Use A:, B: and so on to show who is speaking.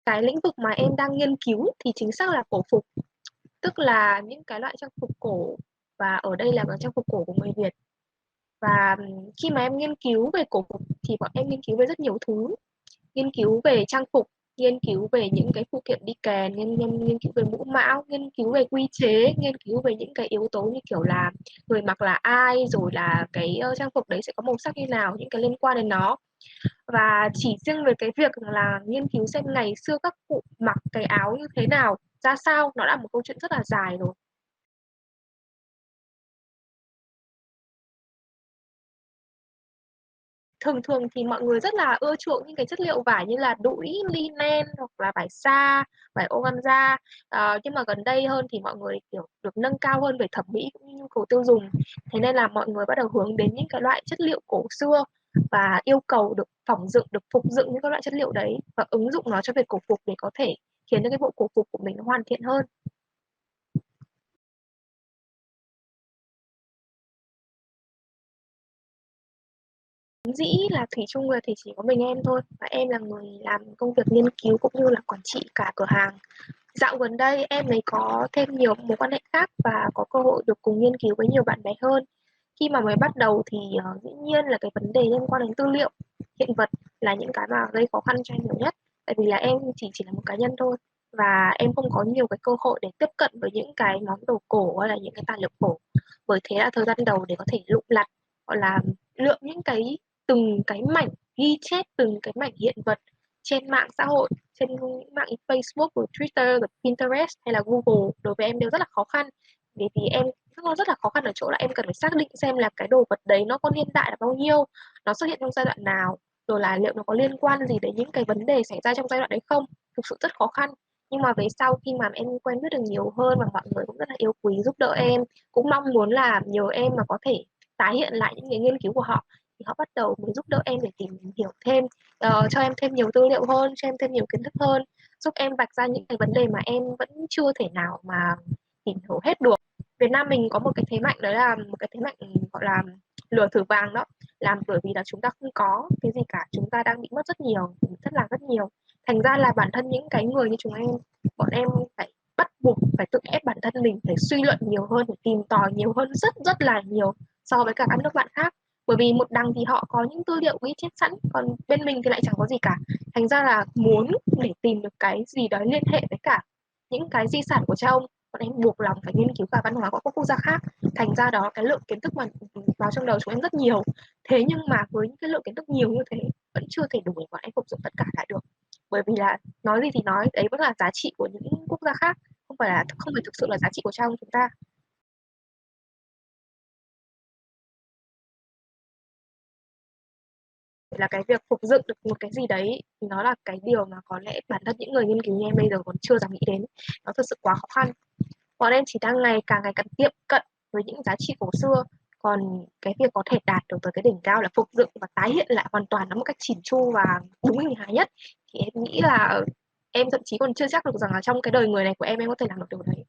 A: Cái lĩnh vực mà em đang nghiên cứu thì chính xác là cổ phục, tức là những cái loại trang phục cổ, và ở đây là cái trang phục cổ của người Việt. Và khi mà em nghiên cứu về cổ phục thì bọn em nghiên cứu về rất nhiều thứ, nghiên cứu về trang phục, nghiên cứu về những cái phụ kiện đi kèm, nghiên cứu về mũ mão, nghiên cứu về quy chế, nghiên cứu về những cái yếu tố như kiểu là người mặc là ai, rồi là cái trang phục đấy sẽ có màu sắc như nào, những cái liên quan đến nó. Và chỉ riêng về cái việc là nghiên cứu xem ngày xưa các cụ mặc cái áo như thế nào, ra sao, nó là một câu chuyện rất là dài rồi. Thường thường thì mọi người rất là ưa chuộng những cái chất liệu vải như là đũi, linen hoặc là vải sa, vải organza. Nhưng mà gần đây hơn thì mọi người kiểu được nâng cao hơn về thẩm mỹ cũng như nhu cầu tiêu dùng. Thế nên là mọi người bắt đầu hướng đến những cái loại chất liệu cổ xưa và yêu cầu được phỏng dựng, được phục dựng những các loại chất liệu đấy và ứng dụng nó cho việc cổ phục để có thể khiến cho cái bộ cổ phục của mình nó hoàn thiện hơn. Dĩ là thủy chung là thì chỉ có mình em thôi, và em là người làm công việc nghiên cứu cũng như là quản trị cả cửa hàng. Dạo gần đây em mới có thêm nhiều mối quan hệ khác và có cơ hội được cùng nghiên cứu với nhiều bạn bè hơn. Khi mà mới bắt đầu thì dĩ nhiên là cái vấn đề liên quan đến tư liệu, hiện vật là những cái mà gây khó khăn cho em nhiều nhất. Tại vì là em chỉ là một cá nhân thôi và em không có nhiều cái cơ hội để tiếp cận với những cái món đồ cổ hay là những cái tài liệu cổ. Bởi thế là thời gian đầu để có thể lụng lặt, gọi là lượm những cái từng cái mảnh ghi chép, từng cái mảnh hiện vật trên mạng xã hội, trên những mạng Facebook, rồi Twitter, rồi Pinterest hay là Google, đối với em đều rất là khó khăn. Bởi vì em nó rất là khó khăn ở chỗ là em cần phải xác định xem là cái đồ vật đấy nó có niên đại là bao nhiêu, nó xuất hiện trong giai đoạn nào, rồi là liệu nó có liên quan gì đến những cái vấn đề xảy ra trong giai đoạn đấy không. Thực sự rất khó khăn. Nhưng mà về sau khi mà em quen biết được nhiều hơn và mọi người cũng rất là yêu quý giúp đỡ em, cũng mong muốn là nhờ em mà có thể tái hiện lại những cái nghiên cứu của họ, thì họ bắt đầu mới giúp đỡ em để tìm hiểu thêm, cho em thêm nhiều tư liệu hơn, cho em thêm nhiều kiến thức hơn, giúp em vạch ra những cái vấn đề mà em vẫn chưa thể nào mà tìm hiểu hết được. Việt Nam mình có một cái thế mạnh, đấy là một cái thế mạnh gọi là lửa thử vàng đó, làm bởi vì là chúng ta không có cái gì cả, chúng ta đang bị mất rất nhiều, thất lạc rất nhiều. Thành ra là bản thân những cái người như chúng em, bọn em phải bắt buộc phải tự ép bản thân mình phải suy luận nhiều hơn, phải tìm tòi nhiều hơn, rất rất là nhiều so với cả các nước bạn khác. Bởi vì một đằng thì họ có những tư liệu ghi chép sẵn, còn bên mình thì lại chẳng có gì cả. Thành ra là muốn để tìm được cái gì đó liên hệ với cả những cái di sản của cha ông, bọn em buộc lòng phải nghiên cứu cả văn hóa của các quốc gia khác. Thành ra đó, cái lượng kiến thức mà vào trong đầu chúng em rất nhiều. Thế nhưng mà với những cái lượng kiến thức nhiều như thế vẫn chưa thể đủ để bọn em phục dụng tất cả lại được. Bởi vì là nói gì thì nói, đấy vẫn là giá trị của những quốc gia khác, không phải thực sự là giá trị của cha ông chúng ta. Là cái việc phục dựng được một cái gì đấy thì nó là cái điều mà có lẽ bản thân những người nghiên cứu như em bây giờ còn chưa dám nghĩ đến. Nó thực sự quá khó khăn. Bọn em chỉ đang ngày càng tiệm cận với những giá trị cổ xưa. Còn cái việc có thể đạt được tới cái đỉnh cao là phục dựng và tái hiện lại hoàn toàn nó một cách chỉn chu và đúng hình hài nhất, thì em nghĩ là em thậm chí còn chưa chắc được rằng là trong cái đời người này của em có thể làm được điều đấy.